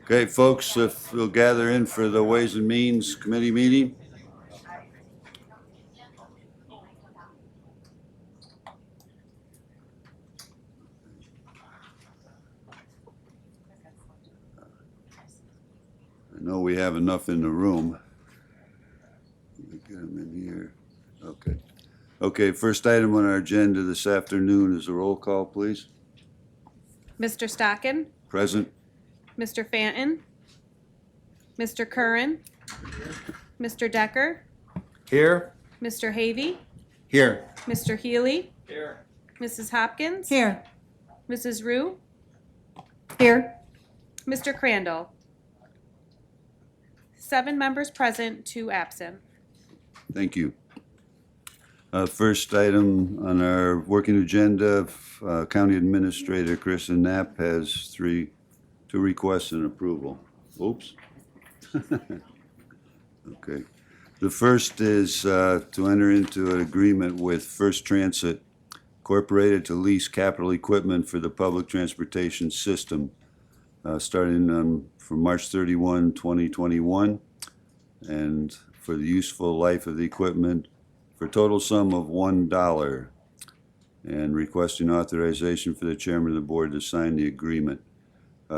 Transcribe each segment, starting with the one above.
Okay, folks, if we'll gather in for the Ways and Means Committee meeting. I know we have enough in the room. Get them in here. Okay. Okay, first item on our agenda this afternoon is a roll call, please. Mr. Stockin, Present. Mr. Fanton, Mr. Curran, Mr. Decker, Here. Mr. Havey, Here. Mr. Healy, Here. Mrs. Hopkins, Here. Mrs. Rue, Here. Mr. Crandall. 7 members present, 2 absent. Thank you. First item on our working agenda, County Administrator Kristen Knapp has 2 requests and approval. Oops. Okay. The first is to enter into an agreement with First Transit Incorporated to lease capital equipment for the public transportation system, starting from March 31, 2021, and for the useful life of the equipment for a total sum of $1, and requesting authorization for the chairman of the board to sign the agreement.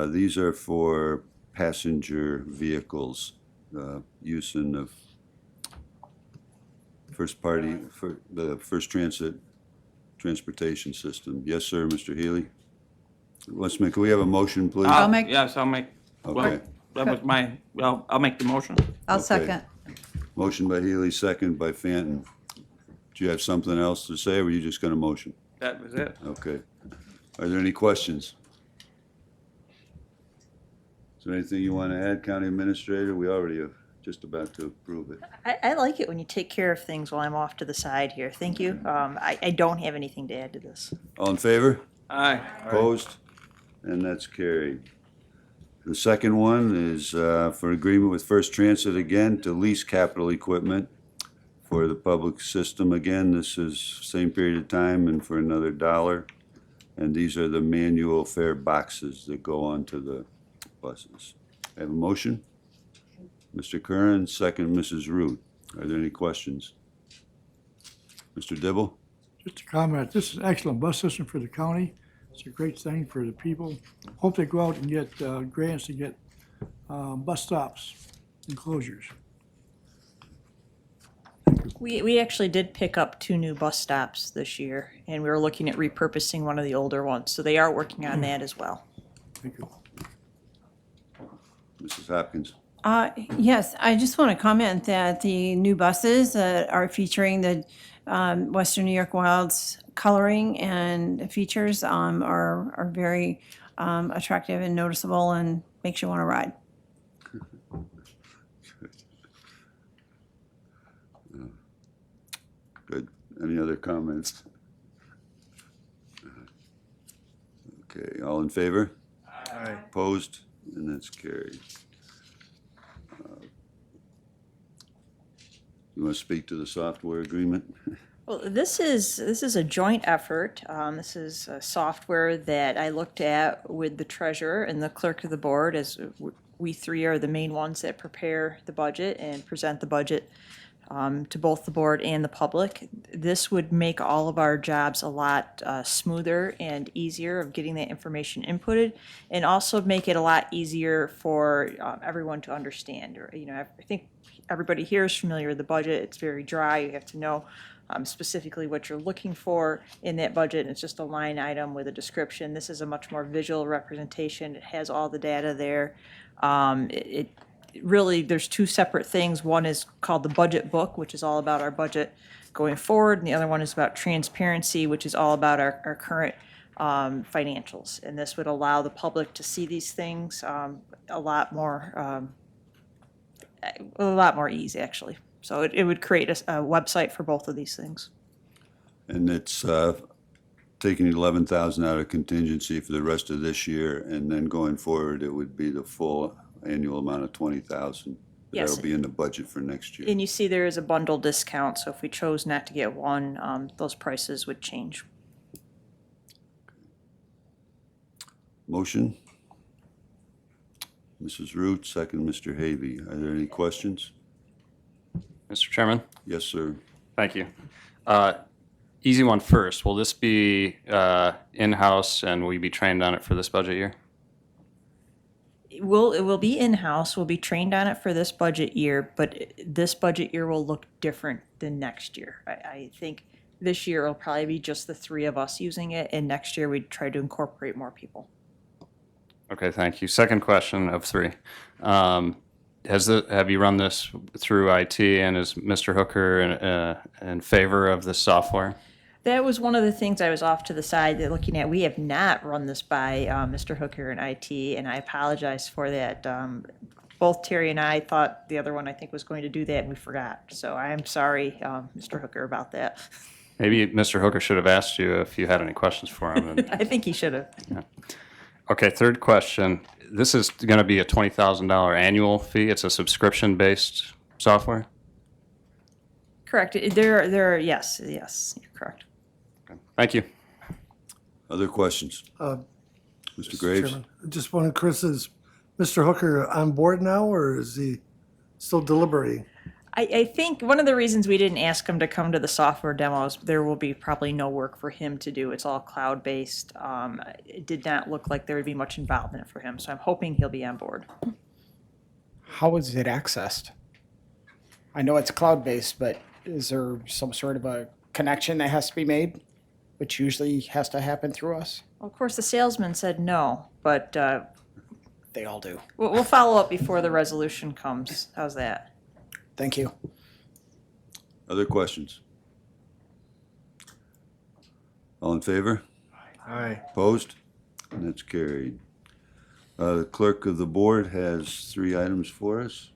These are for passenger vehicles, use in the for the First Transit transportation system. Yes, sir, Mr. Healy? Can we have a motion, please? I'll make- Yes, I'll make, Okay. that was I'll make the motion. I'll Okay. second. Motion by Healy, second by Fanton. Do you have something else to say, or were you just going to motion? That was it. Okay. Are there any questions? Is there anything you want to add, County Administrator? We already have just about to approve it. I like it when you take care of things while I'm off to the side here. Thank you. I don't have anything to add to this. All in favor? Aye. Opposed? And that's carried. The second one is for agreement with First Transit again to lease capital equipment for the public system. Again, this is same period of time and for another $1. And these are the manual fare boxes that go onto the buses. Have a motion? Mr. Curran, second Mrs. Root. Are there any questions? Mr. Dibble? Just a comment, this is an excellent bus system for the county. It's a great thing for the people. Hope they go out and get grants to get bus stops and closures. We actually did pick up 2 new bus stops this year, and we were looking at repurposing one of the older ones. So they are working on that as well. Thank you. Mrs. Hopkins? Yes, I just want to comment that the new buses that are featuring the Western New York Wilds coloring and features are very attractive and noticeable and makes you want to ride. Good. Any other comments? Okay, all in favor? Aye. Opposed? And that's carried. You want to speak to the software agreement? Well, this is a joint effort. This is a software that I looked at with the treasurer and the clerk of the board, as we 3 are the main ones that prepare the budget and present the budget to both the board and the public. This would make all of our jobs a lot smoother and easier of getting that information inputted, and also make it a lot easier for everyone to understand. Or, I think everybody here is familiar with the budget. It's very dry. You have to know specifically what you're looking for in that budget. It's just a line item with a description. This is a much more visual representation. It has all the data there. It really, there's 2 separate things. One is called the budget book, which is all about our budget going forward, and the other one is about transparency, which is all about our current financials. And this would allow the public to see these things a lot more easy, actually. So it would create a website for both of these things. And it's taking 11,000 out of contingency for the rest of this year, and then going forward, it would be the full annual amount of 20,000. Yes. That'll be in the budget for next year. And you see there is a bundle discount, so if we chose not to get one, those prices would change. Motion? Mrs. Root, second Mr. Havy. Are there any questions? Mr. Chairman, Yes, sir. thank you. Easy one first. Will this be in-house and will you be trained on it for this budget year? It will be in-house, we'll be trained on it for this budget year, but this budget year will look different than next year. I think this year it'll probably be just the three of us using it, and next year we'd try to incorporate more people. Okay, thank you. Second question of three. Have you run this through IT and is Mr. Hooker in favor of this software? That was one of the things I was off to the side that looking at. We have not run this by Mr. Hooker and IT, and I apologize for that. Both Terry and I thought the other one, I think, was going to do that, and we forgot. So I am sorry, Mr. Hooker, about that. Maybe Mr. Hooker should have asked you if you had any questions for him. I think he should have. Okay, third question. This is going to be a $20,000 annual fee. It's a subscription-based software? Correct. Yes, you're correct. Thank you. Other questions? Mr. Graves? Chairman, just one, Chris, is Mr. Hooker on board now, or is he still deliberating? I think one of the reasons we didn't ask him to come to the software demos, there will be probably no work for him to do. It's all cloud-based. It did not look like there would be much involvement for him, so I'm hoping he'll be on board. How is it accessed? I know it's cloud-based, but is there some sort of a connection that has to be made, which usually has to happen through us? Well, of course, the salesman said no, but They all do. we'll follow up before the resolution comes. How's that? Thank you. Other questions? All in favor? Aye. Opposed? And that's carried. The clerk of the board has 3 items for us.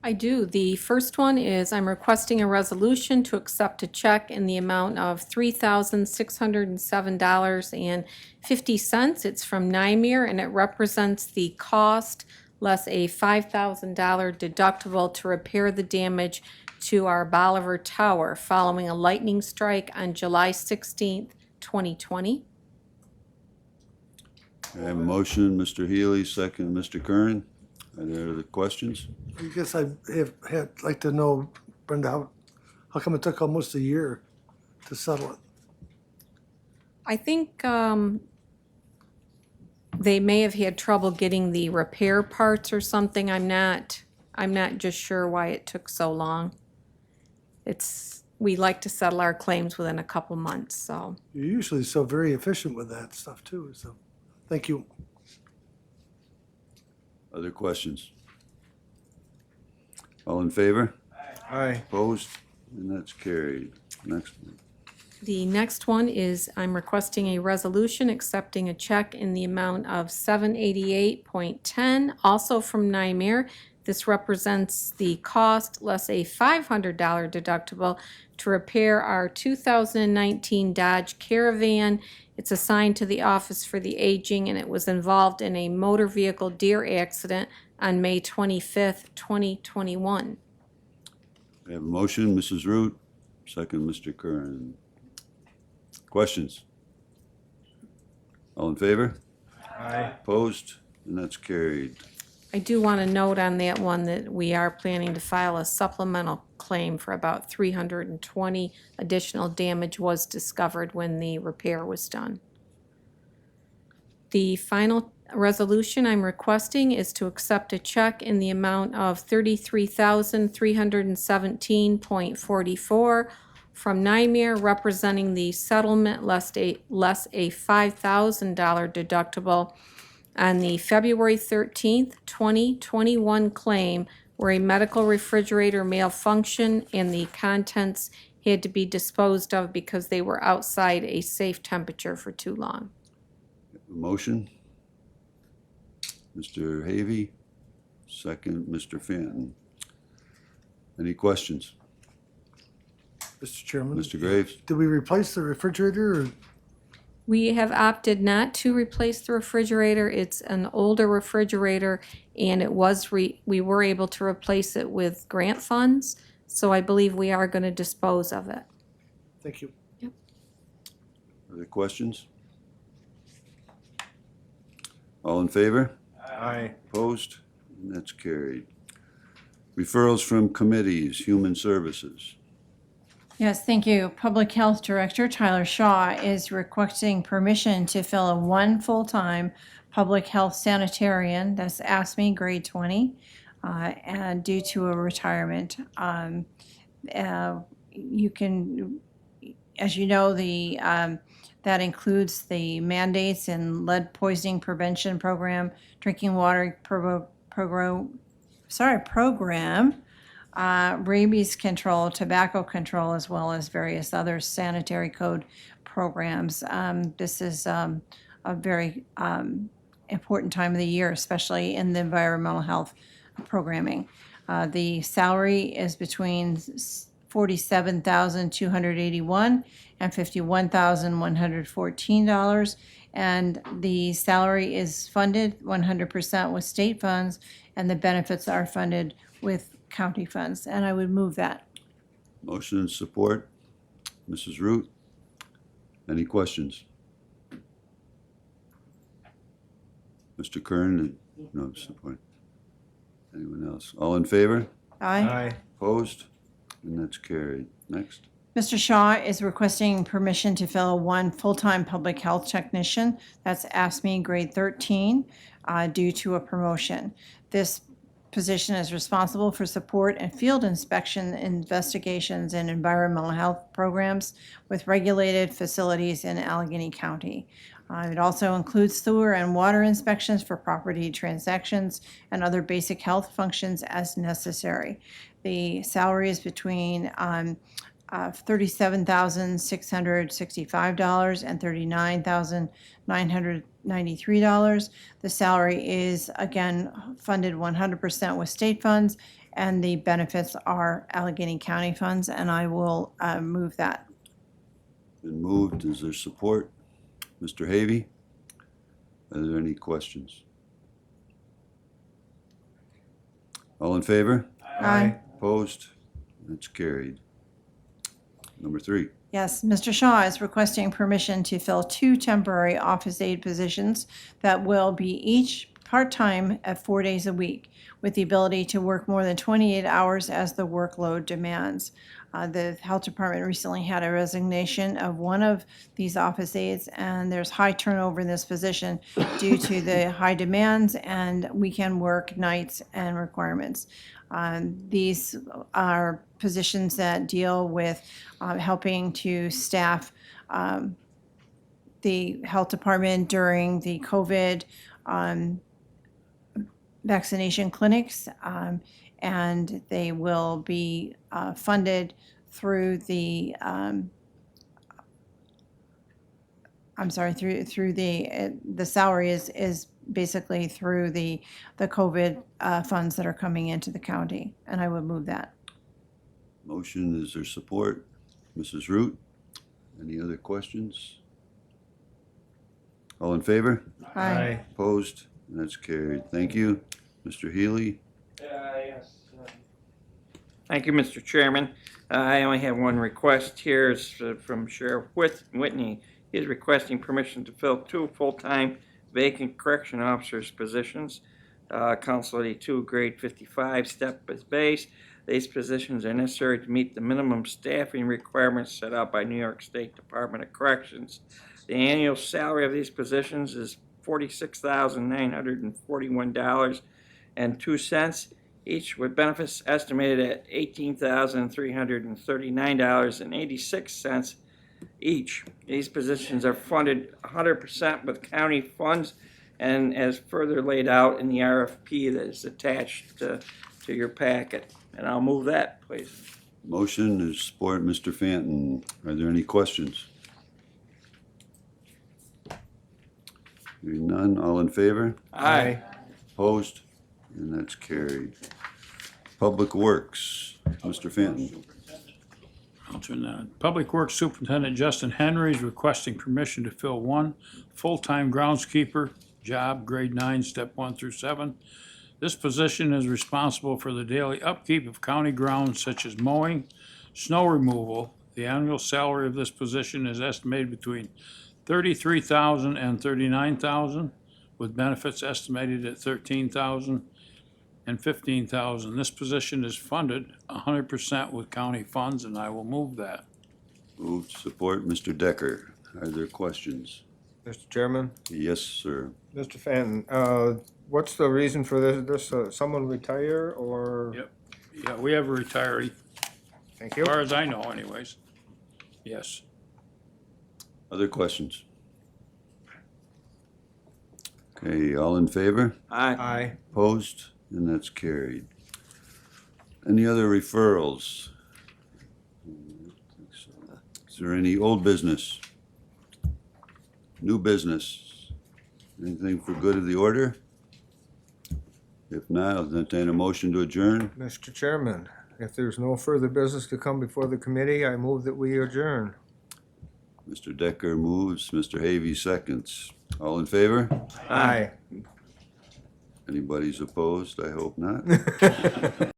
I do. The first one is I'm requesting a resolution to accept a check in the amount of $3,607.50. It's from NYMER, and it represents the cost less a $5,000 deductible to repair the damage to our Bolivar Tower following a lightning strike on July 16th, 2020. I have a motion, Mr. Healy, second, Mr. Curran. Are there other questions? I guess I'd like to know, Brenda, how come it took almost a year to settle it? I think they may have had trouble getting the repair parts or something. I'm not just sure why it took so long. We like to settle our claims within a couple months, so. You're usually so very efficient with that stuff too, so, thank you. Other questions? All in favor? Aye. Opposed? And that's carried. Next one. The next one is I'm requesting a resolution accepting a check in the amount of $788.10, also from NYMER. This represents the cost less a $500 deductible to repair our 2019 Dodge Caravan. It's assigned to the Office for the Aging, and it was involved in a motor vehicle deer accident on May 25th, 2021. I have a motion, Mrs. Root, second, Mr. Curran. Questions? All in favor? Aye. Opposed? And that's carried. I do want to note on that one that we are planning to file a supplemental claim for about 320 additional damage was discovered when the repair was done. The final resolution I'm requesting is to accept a check in the amount of $33,317.44 from NYMER representing the settlement less a $5,000 deductible on the February 13th, 2021 claim where a medical refrigerator malfunctioned and the contents had to be disposed of because they were outside a safe temperature for too long. A motion? Mr. Havy, second, Mr. Fenton. Any questions? Mr. Chairman? Mr. Graves? Did we replace the refrigerator, or We have opted not to replace the refrigerator. It's an older refrigerator, and we were able to replace it with grant funds, so I believe we are going to dispose of it. thank you. Other questions? All in favor? Aye. Opposed? And that's carried. Referrals from committees, Human Services. Yes, thank you. Public Health Director Tyler Shaw is requesting permission to fill a one full-time public health sanitarian, that's ASME grade 20, and due to a retirement. You can, as you know, that includes the mandates and lead poisoning prevention program, drinking water program, rabies control, tobacco control, as well as various other sanitary code programs. This is a very important time of the year, especially in the environmental health programming. The salary is between $47,281 and $51,114, and the salary is funded 100% with state funds, and the benefits are funded with county funds, and I would move that. Motion and support. Mrs. Root, any questions? Mr. Kern, no support. Anyone else? All in favor? Aye. Opposed? And that's carried. Next. Mr. Shaw is requesting permission to fill one full-time public health technician, that's ASME grade 13, due to a promotion. This position is responsible for support and field inspection investigations and environmental health programs with regulated facilities in Allegheny County. It also includes sewer and water inspections for property transactions and other basic health functions as necessary. The salary is between $37,665 and $39,993. The salary is, again, funded 100% with state funds, and the benefits are Allegheny County funds, and I will move that. Been moved. Is there support? Mr. Havy, are there any questions? All in favor? Aye. Opposed? That's carried. Number 3. Yes, Mr. Shaw is requesting permission to fill 2 temporary office aide positions that will be each part-time at 4 days a week, with the ability to work more than 28 hours as the workload demands. The health department recently had a resignation of one of these office aides, and there's high turnover in this position due to the high demands and weekend work, nights, and requirements. These are positions that deal with helping to staff the health department during the COVID vaccination clinics, and they will be funded through the through the salary is basically through the COVID funds that are coming into the county, and I would move that. Motion, is there support? Mrs. Root, any other questions? All in favor? Aye. Opposed? And that's carried. Thank you. Mr. Healy? Yes. Thank you, Mr. Chairman. I only have one request here. It's from Sheriff Whitney. He is requesting permission to fill 2 full-time vacant correction officers positions. Council 82, grade 55, step is base. These positions are necessary to meet the minimum staffing requirements set out by New York State Department of Corrections. The annual salary of these positions is $46,941.02, each with benefits estimated at $18,339.86 each. These positions are funded 100% with county funds, and as further laid out in the RFP that is attached to your packet. And I'll move that, please. Motion is support. Mr. Fanton, are there any questions? Hearing none, all in favor? Aye. Opposed? And that's carried. Public Works, Mr. Fanton. I'll turn that. Public Works Superintendent Justin Henry is requesting permission to fill 1 full-time groundskeeper job, grade 9, step 1 through 7. This position is responsible for the daily upkeep of county grounds such as mowing, snow removal. The annual salary of this position is estimated between $33,000 and $39,000, with benefits estimated at $13,000 and $15,000. This position is funded 100% with county funds, and I will move that. Moved, support, Mr. Decker. Are there questions? Mr. Chairman, Yes, sir. Mr. Fenton, what's the reason for this, someone retire or? Yep. Yeah, we have a retiree, Thank as you. far as I know anyways. Yes. Other questions? Okay, all in favor? Aye. Aye. Opposed? And that's carried. Any other referrals? Is there any old business? New business? Anything for good of the order? If not, I'll entertain a motion to adjourn. Mr. Chairman, if there's no further business to come before the committee, I move that we adjourn. Mr. Decker moves, Mr. Havy seconds. All in favor? Aye. Anybody's opposed? I hope not.